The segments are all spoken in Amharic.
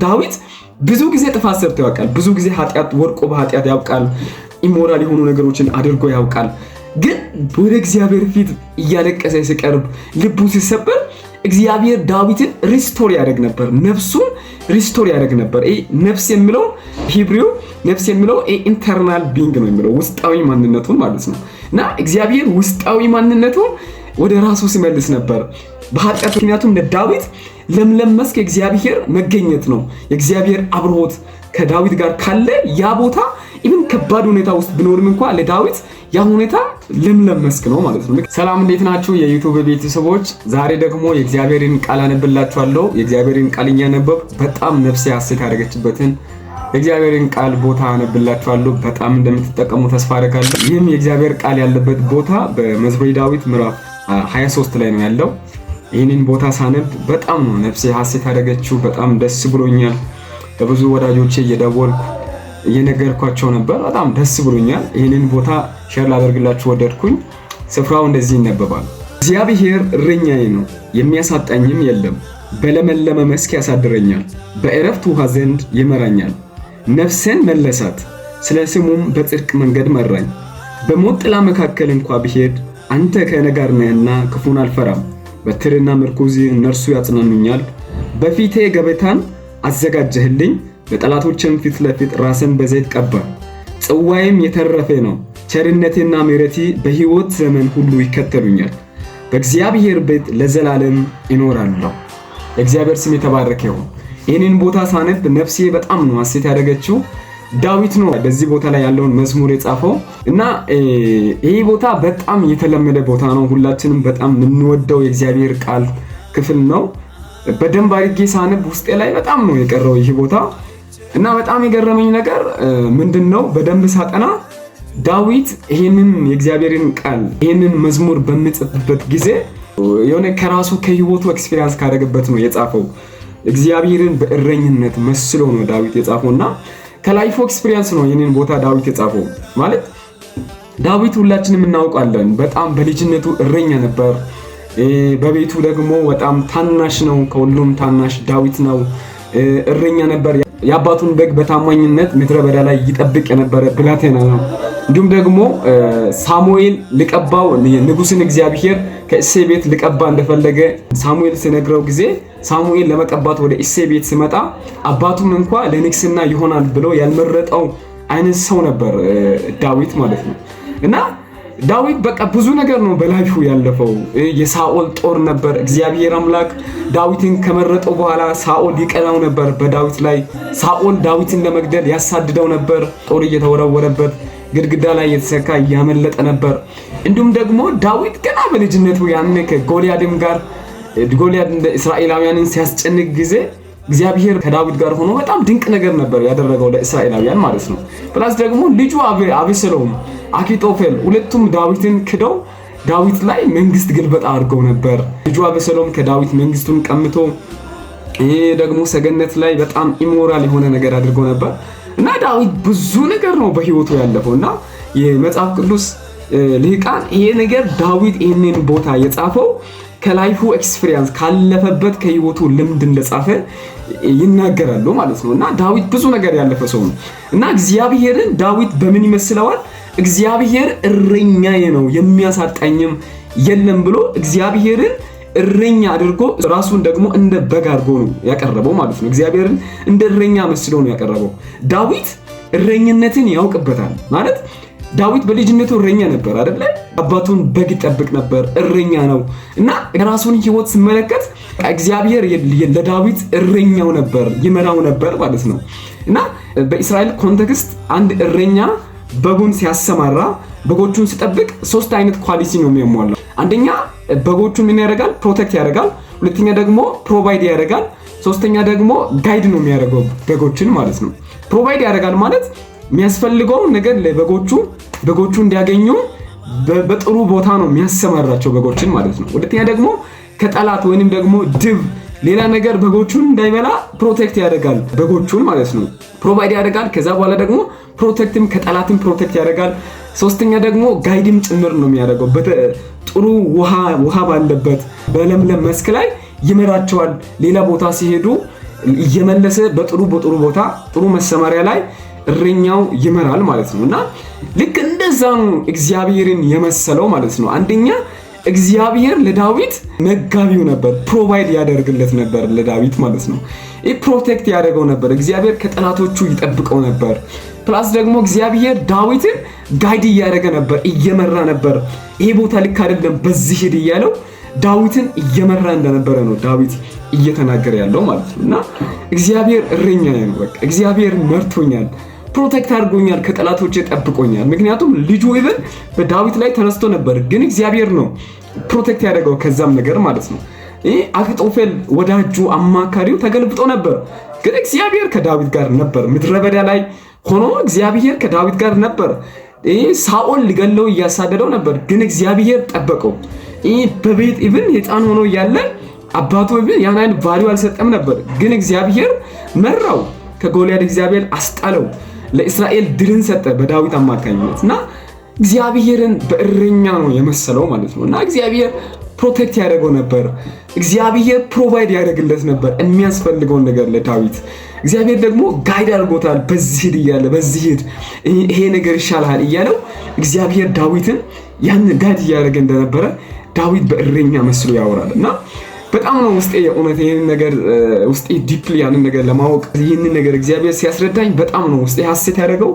ዳዊት ብዙ ጊዜ ጥፋት ሰርቶ ያውቃል። ብዙ ጊዜ ኃጢአት ወርቆ በኃጢአት ያውቃል። ኢሞራል የሆኑ ነገሮችን አድርጎ ያውቃል። ግን ወደ እግዚአብሔር ፊት እያለቀሰ ሲቀርብ ልቡ ሲሰበር እግዚአብሔር ዳዊትን ሪስቶር ያደርግ ነበር። ነፍሱን ሪስቶር ያደርግ ነበር። ነፍስ የሚለው ሂብሪው ነፍስ የሚለው ኢንተርናል ቢንግ ነው የሚለው ውስጣዊ ማንነቱን ማለት ነው። እና እግዚአብሔር ውስጣዊ ማንነቱን ወደ ራሱ ሲመልስ ነበር። በኃጢአት ምክንያቱም ለዳዊት ለምለም መስክ የእግዚአብሔር መገኘት ነው። የእግዚአብሔር አብሮት ከዳዊት ጋር ካለ ያ ቦታ ኢቭን ከባድ ሁኔታ ውስጥ ቢኖርም እንኳን ለዳዊት ያ ሁኔታ ለምለም መስክ ነው ማለት ነው። ሰላም እንዴት ናችሁ የዩቲዩብ ቤተሰቦች? ዛሬ ደግሞ የእግዚአብሔርን ቃል አነብላችኋለሁ። የእግዚአብሔርን ቃል እያነበብኩ በጣም ነፍሴ ሐሴት ያደረገችበትን የእግዚአብሔርን ቃል ቦታ አነብላችኋለሁ። በጣም እንደምትጠቀሙ ተስፋ አደርጋለሁ። ይህም የእግዚአብሔር ቃል ያለበት ቦታ በመዝሙረ ዳዊት ምዕራፍ 23 ላይ ነው ያለው። ይህንን ቦታ ሳነብ በጣም ነው ነፍሴ ሐሴት ያደረገችው። በጣም ደስ ብሎኛል። ለብዙ ወዳጆቼ እየደወልኩ እየነገርኳቸው ነበር። በጣም ደስ ብሎኛል። ይህንን ቦታ ሼር ላደርግላችሁ ወደድኩኝ። ስፍራው እንደዚህ ይነበባል። እግዚአብሔር እረኛዬ ነው፣ የሚያሳጣኝም የለም። በለመለመ መስክ ያሳድረኛል፣ በዕረፍት ውሃ ዘንድ ይመራኛል። ነፍሴን መለሳት፣ ስለ ስሙም በጽድቅ መንገድ መራኝ። በሞት ጥላ መካከል እንኳ ብሄድ አንተ ከእኔ ጋር ነህና ክፉን አልፈራም። በትርና ምርኩዝ እነርሱ ያጽናኑኛል። በፊቴ ገበታን አዘጋጀህልኝ፣ በጠላቶችም ፊት ለፊት ራስን በዘይት ቀባ። ጽዋዬም የተረፈ ነው። ቸርነቴና ምሕረቴ በሕይወት ዘመን ሁሉ ይከተሉኛል። በእግዚአብሔር ቤት ለዘላለም እኖራለሁ። እግዚአብሔር ስም የተባረከ ይሁን። ይህንን ቦታ ሳነብ ነፍሴ በጣም ነው ሐሴት ያደረገችው። ዳዊት ነው በዚህ ቦታ ላይ ያለውን መዝሙር የጻፈው እና ይሄ ቦታ በጣም የተለመደ ቦታ ነው። ሁላችንም በጣም የምንወደው የእግዚአብሔር ቃል ክፍል ነው። በደንብ አድርጌ ሳነብ ውስጤ ላይ በጣም ነው የቀረው ይሄ ቦታ እና በጣም የገረመኝ ነገር ምንድነው? በደንብ ሳጠና ዳዊት ይሄንን የእግዚአብሔርን ቃል ይሄንን መዝሙር በሚጽፍበት ጊዜ የሆነ ከራሱ ከህይወቱ ኤክስፒሪየንስ ካደረገበት ነው የጻፈው። እግዚአብሔርን በእረኝነት መስሎ ነው ዳዊት የጻፈውና ከላይፍ ኤክስፒሪየንስ ነው ይሄንን ቦታ ዳዊት የጻፈው። ማለት ዳዊት ሁላችንም እናውቃለን። በጣም በልጅነቱ እረኛ ነበር። በቤቱ ደግሞ በጣም ታናሽ ነው። ከሁሉም ታናሽ ዳዊት ነው። እረኛ ነበር። የአባቱን በግ በታማኝነት ምድረ በዳ ላይ ይጠብቅ የነበረ ብላቴና ነው። እንዲሁም ደግሞ ሳሙኤል ልቀባው ንጉስን እግዚአብሔር ከእሴይ ቤት ልቀባ እንደፈለገ ሳሙኤል ሲነግረው ጊዜ ሳሙኤል ለመቀባት ወደ እሴይ ቤት ሲመጣ አባቱም እንኳን ለንግስና ይሆናል ብሎ ያልመረጠው አይነት ሰው ነበር ዳዊት ማለት ነው። እና ዳዊት በቃ ብዙ ነገር ነው በላይፉ ያለፈው። የሳኦል ጦር ነበር። እግዚአብሔር አምላክ ዳዊትን ከመረጠው በኋላ ሳኦል ይቀናው ነበር በዳዊት ላይ። ሳኦል ዳዊትን ለመግደል ያሳድደው ነበር። ጦር እየተወረወረበት ግድግዳ ላይ የተሰካ ያመለጠ ነበር። እንዲሁም ደግሞ ዳዊት ገና በልጅነቱ ያን ከጎልያድም ጋር ጎልያድ እስራኤላውያንን ሲያስጨንቅ ጊዜ እግዚአብሔር ከዳዊት ጋር ሆኖ በጣም ድንቅ ነገር ነበር ያደረገው ለእስራኤላውያን ማለት ነው። ፕላስ ደግሞ ልጁ አቤሴሎም አኪጦፌል ሁለቱም ዳዊትን ክደው ዳዊት ላይ መንግስት ግልበጣ አድርገው ነበር። ልጁ አቤሴሎም ከዳዊት መንግስቱን ቀምቶ ደግሞ ሰገነት ላይ በጣም ኢሞራል የሆነ ነገር አድርገው ነበር እና ዳዊት ብዙ ነገር ነው በህይወቱ ያለፈውና የመጽሐፍ ቅዱስ ልሂቃን ይሄ ነገር ዳዊት ይሄንን ቦታ የጻፈው ከላይፉ ኤክስፒሪየንስ ካለፈበት ከህይወቱ ልምድ እንደጻፈ ይናገራሉ ማለት ነው። እና ዳዊት ብዙ ነገር ያለፈ ሰው ነው። እና እግዚአብሔርን ዳዊት በምን ይመስለዋል? እግዚአብሔር እረኛዬ ነው የሚያሳጣኝም የለም ብሎ እግዚአብሔርን እረኛ አድርጎ ራሱን ደግሞ እንደ በግ አድርጎ ነው ያቀረበው ማለት ነው። እግዚአብሔርን እንደ እረኛ መስሎ ነው ያቀረበው። ዳዊት እረኝነትን ያውቅበታል ማለት ዳዊት በልጅነቱ እረኛ ነበር አይደል? አባቱን በግ ይጠብቅ ነበር፣ እረኛ ነው። እና የራሱን ህይወት ሲመለከት እግዚአብሔር ለዳዊት እረኛው ነበር፣ ይመራው ነበር ማለት ነው። እና በእስራኤል ኮንቴክስት አንድ እረኛ በጉን ሲያሰማራ በጎቹን ሲጠብቅ ሶስት አይነት ኳሊቲ ነው የሚያሟላው። አንደኛ በጎቹን ምን ያደርጋል? ፕሮቴክት ያደርጋል። ሁለተኛ ደግሞ ፕሮቫይድ ያደርጋል። ሶስተኛ ደግሞ ጋይድ ነው የሚያደርገው በጎችን ማለት ነው። ፕሮቫይድ ያደርጋል ማለት የሚያስፈልገው ነገር በጎቹ እንዲያገኙ በጥሩ ቦታ ነው የሚያሰማራቸው በጎችን ማለት ነው። ሁለተኛ ደግሞ ከጠላት ወይንም ደግሞ ድብ ሌላ ነገር በጎቹን እንዳይበላ ፕሮቴክት ያደርጋል በጎቹን ማለት ነው። ፕሮቫይድ ያደርጋል። ከዛ በኋላ ደግሞ ፕሮቴክትም ከጠላትም ፕሮቴክት ያደርጋል። ሶስተኛ ደግሞ ጋይድም ጭምር ነው የሚያደርገው። ጥሩ ውሃ ባለበት በለምለም መስክ ላይ ይመራቸዋል። ሌላ ቦታ ሲሄዱ እየመለሰ በጥሩ ቦታ ጥሩ መሰማሪያ ላይ እረኛው ይመራል ማለት ነው። እና ልክ እንደዛ ነው እግዚአብሔርን የመሰለው ማለት ነው። አንደኛ እግዚአብሔር ለዳዊት መጋቢው ነበር፣ ፕሮቫይድ ያደርግለት ነበር ለዳዊት ማለት ነው። ፕሮቴክት ያደርገው ነበር። እግዚአብሔር ከጠላቶቹ ይጠብቀው ነበር። ፕላስ ደግሞ እግዚአብሔር ዳዊትን ጋይድ እያደረገ ነበር፣ እየመራ ነበር። ይሄ ቦታ ልክ አይደለም በዚህ ሂድ እያለው ዳዊትን እየመራ እንደነበረ ነው ዳዊት እየተናገረ ያለው ማለት ነው። እና እግዚአብሔር እረኛዬ ነው፣ በቃ እግዚአብሔር መርቶኛል፣ ፕሮቴክት አድርጎኛል፣ ከጠላቶቼ ጠብቆኛል። ምክንያቱም ልጁ ኢቭን በዳዊት ላይ ተነስቶ ነበር፣ ግን እግዚአብሔር ነው ፕሮቴክት ያደረገው ከዛም ነገር ማለት ነው። አኪጦፌል ወዳጁ አማካሪው ተገልብጦ ነበር፣ ግን እግዚአብሔር ከዳዊት ጋር ነበር። ምድረ በዳ ላይ ሆኖ እግዚአብሔር ከዳዊት ጋር ነበር። ሳኦል ሊገለው እያሳደደው ነበር፣ ግን እግዚአብሔር ጠበቀው። በቤት ኢቭን ሕፃን ሆኖ እያለ አባቱ ኢቭን ያን አይነት ቫልዩ አልሰጠም ነበር፣ ግን እግዚአብሔር መራው። ከጎልያድ እግዚአብሔር አስጣለው፣ ለእስራኤል ድልን ሰጠ በዳዊት አማካኝነት። እና እግዚአብሔርን በእረኛ ነው የመሰለው ማለት ነው። እና እግዚአብሔር ፕሮቴክት ያደርገው ነበር። እግዚአብሔር ፕሮቫይድ ያደርግለት ነበር የሚያስፈልገውን ነገር ለዳዊት። እግዚአብሔር ደግሞ ጋይድ አድርጎታል። በዚህ ሂድ እያለ በዚህ ሂድ፣ ይሄ ነገር ይሻልሃል እያለው እግዚአብሔር ዳዊትን ያን ጋይድ እያደረገ እንደነበረ ዳዊት በእረኛ መስሎ ያወራል። እና በጣም ነው ውስጤ የእውነት ይሄን ነገር ውስጤ ዲፕሊ ያንን ነገር ለማወቅ ይሄንን ነገር እግዚአብሔር ሲያስረዳኝ በጣም ነው ውስጤ ሐሴት ያደረገው።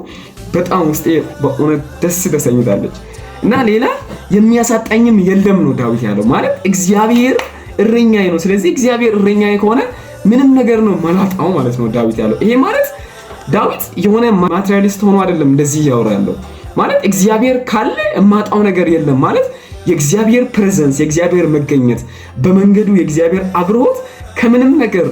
በጣም ውስጤ በእውነት ደስ ተሰኝታለች። እና ሌላ የሚያሳጣኝም የለም ነው ዳዊት ያለው። ማለት እግዚአብሔር እረኛዬ ነው፣ ስለዚህ እግዚአብሔር እረኛዬ ከሆነ ምንም ነገር ነው ማላጣው ማለት ነው ዳዊት ያለው። ይሄ ማለት ዳዊት የሆነ ማቴሪያሊስት ሆኖ አይደለም እንደዚህ ያወራለው። ማለት እግዚአብሔር ካለ የማጣው ነገር የለም ማለት የእግዚአብሔር ፕሬዘንስ፣ የእግዚአብሔር መገኘት በመንገዱ የእግዚአብሔር አብሮት ከምንም ነገር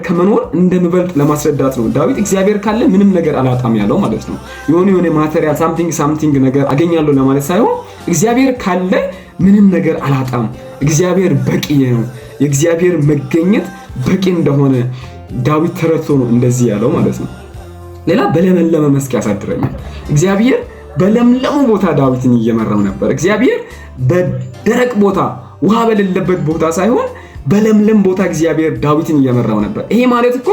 ከመኖር እንደምበልጥ ለማስረዳት ነው ዳዊት እግዚአብሔር ካለ ምንም ነገር አላጣም ያለው ማለት ነው። የሆነ ማቴሪያል ሳምቲንግ ነገር አገኛለሁ ለማለት ሳይሆን እግዚአብሔር ካለ ምንም ነገር አላጣም፣ እግዚአብሔር በቂ ነው፣ የእግዚአብሔር መገኘት በቂ እንደሆነ ዳዊት ተረድቶ ነው እንደዚህ ያለው ማለት ነው። ሌላ በለመለመ መስክ ያሳድረኛል። እግዚአብሔር በለምለሙ ቦታ ዳዊትን እየመራው ነበር። እግዚአብሔር በደረቅ ቦታ ውሃ በሌለበት ቦታ ሳይሆን በለምለም ቦታ እግዚአብሔር ዳዊትን እየመራው ነበር። ይሄ ማለት እኮ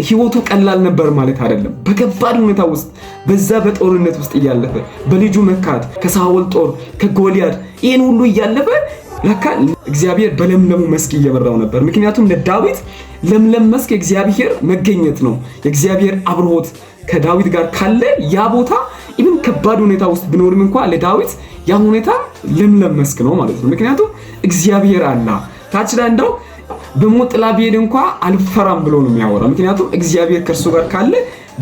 ህይወቱ ቀላል ነበር ማለት አይደለም። በከባድ ሁኔታ ውስጥ በዛ በጦርነት ውስጥ እያለፈ በልጁ መካት፣ ከሳኦል ጦር፣ ከጎልያድ ይሄን ሁሉ እያለፈ ለካ እግዚአብሔር በለምለሙ መስክ እየመራው ነበር። ምክንያቱም ለዳዊት ለምለም መስክ የእግዚአብሔር መገኘት ነው። የእግዚአብሔር አብሮት ከዳዊት ጋር ካለ ያ ቦታ ኢቭን ከባድ ሁኔታ ውስጥ ቢኖርም እንኳን ለዳዊት ያ ሁኔታ ለምለም መስክ ነው ማለት ነው። ምክንያቱም እግዚአብሔር አለ። ታች ላይ እንደው በሞት ጥላ ቢሄድ እንኳን አልፈራም ብሎ ነው የሚያወራው። ምክንያቱም እግዚአብሔር ከእርሱ ጋር ካለ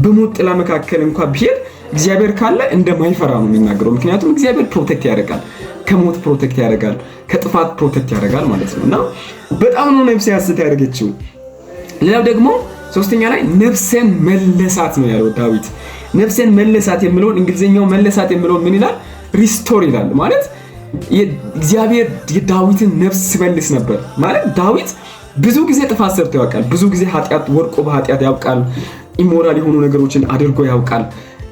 በሞት ጥላ መካከል እንኳን ቢሄድ እግዚአብሔር ካለ እንደማይፈራ ነው የሚናገረው። ምክንያቱም እግዚአብሔር ፕሮቴክት ያደርጋል፣ ከሞት ፕሮቴክት ያደርጋል፣ ከጥፋት ፕሮቴክት ያደርጋል ማለት ነው። እና በጣም ነው ነፍሴ ሐሴት ያደረገችው። ሌላው ደግሞ ሶስተኛ ላይ ነፍሴን መለሳት ነው ያለው ዳዊት። ነፍሴን መለሳት የሚለውን እንግሊዘኛው መለሳት የሚለውን ምን ይላል? ሪስቶር ይላል። ማለት እግዚአብሔር የዳዊትን ነፍስ ሲመልስ ነበር ማለት ዳዊት ብዙ ጊዜ ጥፋት ሰርቶ ያውቃል። ብዙ ጊዜ ወድቆ በኃጢአት ያውቃል። ኢሞራል የሆኑ ነገሮችን አድርጎ ያውቃል።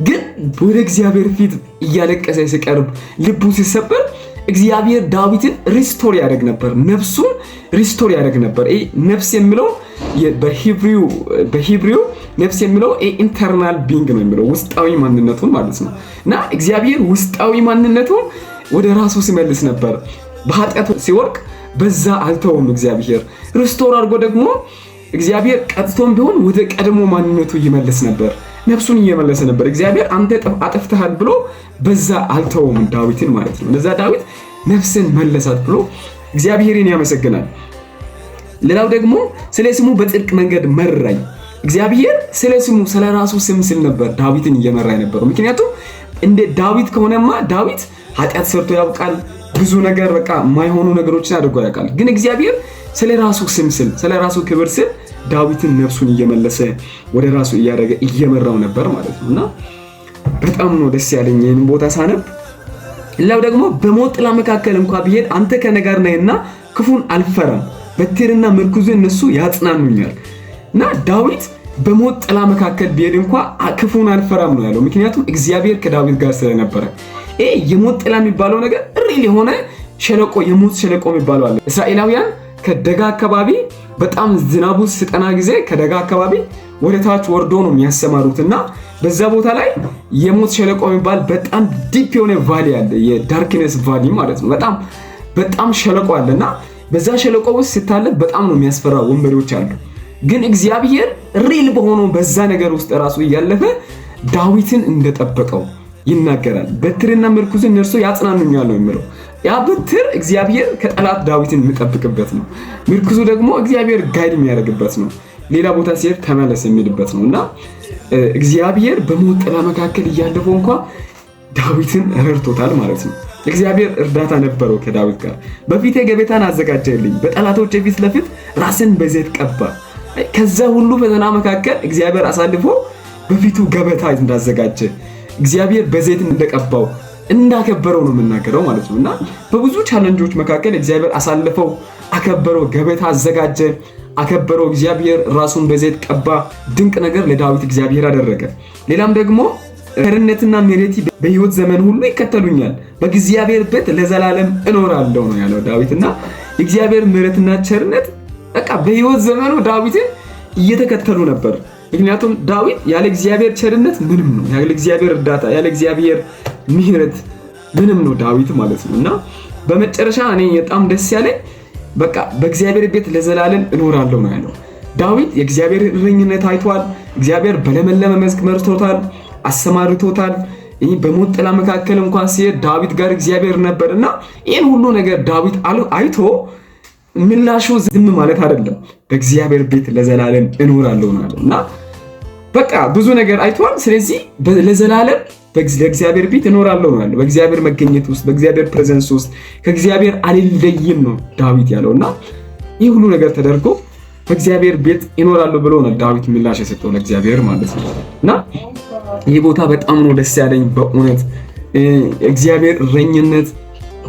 ግን ወደ እግዚአብሔር ፊት እያለቀሰ ሲቀርብ ልቡ ሲሰበር እግዚአብሔር ዳዊትን ሪስቶር ያደርግ ነበር፣ ነፍሱን ሪስቶር ያደርግ ነበር። ነፍስ የሚለው በሂብሪው ነፍስ የሚለው ኢንተርናል ቢንግ ነው የሚለው ውስጣዊ ማንነቱን ማለት ነው። እና እግዚአብሔር ውስጣዊ ማንነቱን ወደ ራሱ ሲመልስ ነበር። በኃጢአት ሲወድቅ በዛ አልተውም። እግዚአብሔር ሪስቶር አድርጎ ደግሞ እግዚአብሔር ቀጥቶም ቢሆን ወደ ቀድሞ ማንነቱ ይመልስ ነበር፣ ነፍሱን እየመለሰ ነበር። እግዚአብሔር አንተ አጥፍተሃል ብሎ በዛ አልተውም ዳዊትን ማለት ነው። ለዛ ዳዊት ነፍስን መለሳት ብሎ እግዚአብሔርን ያመሰግናል። ሌላው ደግሞ ስለ ስሙ በጽድቅ መንገድ መራኝ። እግዚአብሔር ስለ ስሙ ስለ ራሱ ስም ስል ነበር ዳዊትን እየመራ የነበረው። ምክንያቱም እንደ ዳዊት ከሆነማ ዳዊት ኃጢአት ሰርቶ ያውቃል፣ ብዙ ነገር በቃ የማይሆኑ ነገሮችን አድርጎ ያውቃል። ግን እግዚአብሔር ስለ ራሱ ስም ስል ስለ ራሱ ክብር ስል ዳዊትን ነፍሱን እየመለሰ ወደ ራሱ እያደረገ እየመራው ነበር ማለት ነው። እና በጣም ነው ደስ ያለኝ ይህን ቦታ ሳነብ። ሌላው ደግሞ በሞት ጥላ መካከል እንኳን ብሄድ አንተ ከእኔ ጋር ነህና ክፉን አልፈራም፣ በትርና ምርኩዝ እነሱ ያጽናኑኛል። እና ዳዊት በሞት ጥላ መካከል ቢሄድ እንኳን ክፉን አልፈራም ነው ያለው። ምክንያቱም እግዚአብሔር ከዳዊት ጋር ስለነበረ። የሞት ጥላ የሚባለው ነገር ሪል የሆነ ሸለቆ፣ የሞት ሸለቆ የሚባለው አለ። እስራኤላውያን ከደጋ አካባቢ በጣም ዝናቡ ሲጠና ጊዜ ከደጋ አካባቢ ወደ ታች ወርዶ ነው የሚያሰማሩትና በዛ ቦታ ላይ የሞት ሸለቆ የሚባል በጣም ዲፕ የሆነ ቫሊ አለ፣ የዳርክነስ ቫሊ ማለት ነው። በጣም ሸለቆ አለና በዛ ሸለቆ ውስጥ ሲታለፍ በጣም ነው የሚያስፈራ ወንበዴዎች አሉ። ግን እግዚአብሔር ሪል በሆነው በዛ ነገር ውስጥ ራሱ እያለፈ ዳዊትን እንደጠበቀው ይናገራል። በትርና ምርኩዝን እነርሱ ያጽናኑኛል ነው የሚለው። ያ በትር እግዚአብሔር ከጠላት ዳዊትን የሚጠብቅበት ነው። ምርኩዙ ደግሞ እግዚአብሔር ጋይድ የሚያደርግበት ነው። ሌላ ቦታ ሲሄድ ተመለስ የሚልበት ነውና እግዚአብሔር በሞት ጥላ መካከል እያለፈው እንኳን ዳዊትን ረድቶታል ማለት ነው። እግዚአብሔር እርዳታ ነበረው ከዳዊት ጋር። በፊቴ ገበታን አዘጋጀልኝ፣ በጠላቶቼ ፊት ለፊት ራስን በዘይት ቀባ። ከዛ ሁሉ ፈተና መካከል እግዚአብሔር አሳልፎ በፊቱ ገበታ እንዳዘጋጀ፣ እግዚአብሔር በዘይት እንደቀባው እንዳከበረው ነው የምናገረው ማለት ነውና በብዙ ቻሌንጆች መካከል እግዚአብሔር አሳልፈው አከበረው፣ ገበታ አዘጋጀ፣ አከበረው። እግዚአብሔር ራሱን በዘይት ቀባ። ድንቅ ነገር ለዳዊት እግዚአብሔር አደረገ። ሌላም ደግሞ ቸርነትና ምሕረት በሕይወት ዘመን ሁሉ ይከተሉኛል፣ በእግዚአብሔር ቤት ለዘላለም እኖራለሁ ነው ያለው ዳዊትና የእግዚአብሔር ምሕረትና ቸርነት በቃ በሕይወት ዘመኑ ዳዊትን እየተከተሉ ነበር። ምክንያቱም ዳዊት ያለ እግዚአብሔር ቸርነት ምንም ነው፣ ያለ እግዚአብሔር እርዳታ፣ ያለ እግዚአብሔር ምሕረት ምንም ነው ዳዊት ማለት ነውና በመጨረሻ እኔ በጣም ደስ ያለኝ በቃ በእግዚአብሔር ቤት ለዘላለም እኖራለሁ ነው ያለው። ዳዊት የእግዚአብሔር እረኝነት አይቷል። እግዚአብሔር በለመለመ መስክ መርቶታል፣ አሰማርቶታል። ይህ በሞት ጥላ መካከል እንኳን ሲሄድ ዳዊት ጋር እግዚአብሔር ነበርና ይህን ሁሉ ነገር ዳዊት አይቶ ምላሹ ዝም ማለት አይደለም፣ በእግዚአብሔር ቤት ለዘላለም እኖራለሁ ነው ያለው እና በቃ ብዙ ነገር አይቷል። ስለዚህ ለዘላለም በእግዚአብሔር ቤት እኖራለሁ ነው ያለው። በእግዚአብሔር መገኘት ውስጥ፣ በእግዚአብሔር ፕሬዘንስ ውስጥ ከእግዚአብሔር አልለይም ነው ዳዊት ያለውና ይህ ሁሉ ነገር ተደርጎ በእግዚአብሔር ቤት እኖራለሁ ብሎ ነው ዳዊት ምላሽ የሰጠው ለእግዚአብሔር ማለት ነው እና ይህ ቦታ በጣም ነው ደስ ያለኝ በእውነት እግዚአብሔር እረኝነት።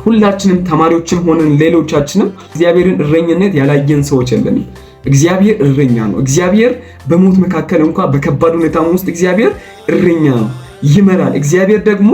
ሁላችንም ተማሪዎችም ሆነን ሌሎቻችንም እግዚአብሔርን እረኝነት ያላየን ሰዎች የለንም። እግዚአብሔር እረኛ ነው። እግዚአብሔር በሞት መካከል እንኳን በከባድ ሁኔታ ውስጥ እግዚአብሔር እረኛ ነው፣ ይመራል። እግዚአብሔር ደግሞ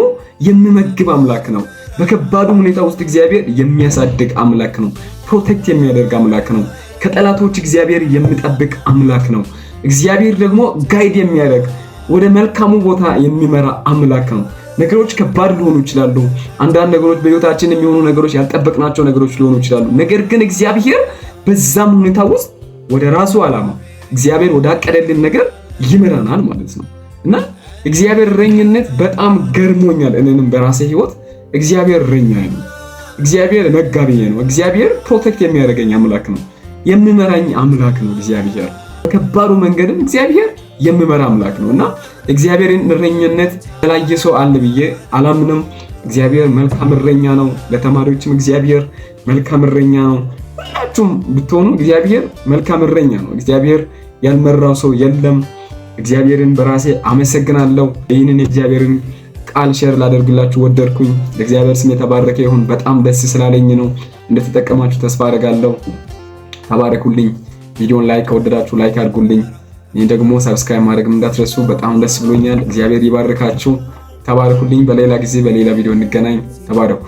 የሚመግብ አምላክ ነው። በከባዱ ሁኔታ ውስጥ እግዚአብሔር የሚያሳድግ አምላክ ነው። ፕሮቴክት የሚያደርግ አምላክ ነው። ከጠላቶች እግዚአብሔር የሚጠብቅ አምላክ ነው። እግዚአብሔር ደግሞ ጋይድ የሚያደርግ ወደ መልካሙ ቦታ የሚመራ አምላክ ነው። ነገሮች ከባድ ሊሆኑ ይችላሉ። አንዳንድ ነገሮች በህይወታችን የሚሆኑ ነገሮች ያልጠበቅናቸው ነገሮች ሊሆኑ ይችላሉ። ነገር ግን እግዚአብሔር በዛም ሁኔታ ውስጥ ወደ ራሱ ዓላማ እግዚአብሔር ወዳቀደልን ነገር ይመራናል ማለት ነው እና እግዚአብሔር እረኝነት በጣም ገርሞኛል። እኔንም በራሴ ህይወት እግዚአብሔር እረኛዬ ነው። እግዚአብሔር መጋቢዬ ነው። እግዚአብሔር ፕሮቴክት የሚያደርገኝ አምላክ ነው። የሚመራኝ አምላክ ነው። እግዚአብሔር በከባዱ መንገድም እግዚአብሔር የሚመራ አምላክ ነውና እግዚአብሔርን እረኝነት ያላየ ሰው አለ ብዬ አላምንም። እግዚአብሔር መልካም እረኛ ነው። ለተማሪዎችም እግዚአብሔር መልካም እረኛ ነው። ሁላችሁም ብትሆኑ እግዚአብሔር መልካም እረኛ ነው። እግዚአብሔር ያልመራው ሰው የለም። እግዚአብሔርን በራሴ አመሰግናለሁ። ይህንን የእግዚአብሔርን ቃል ሼር ላደርግላችሁ ወደድኩኝ። ለእግዚአብሔር ስም የተባረከ ይሁን። በጣም ደስ ስላለኝ ነው። እንደተጠቀማችሁ ተስፋ አደርጋለሁ። ተባረኩልኝ። ቪዲዮን ላይክ ከወደዳችሁ ላይክ አድርጉልኝ። ይሄን ደግሞ ሰብስክራይብ ማድረግ እንዳትረሱ። በጣም ደስ ብሎኛል። እግዚአብሔር ይባርካችሁ። ተባረኩልኝ። በሌላ ጊዜ በሌላ ቪዲዮ እንገናኝ። ተባረኩ።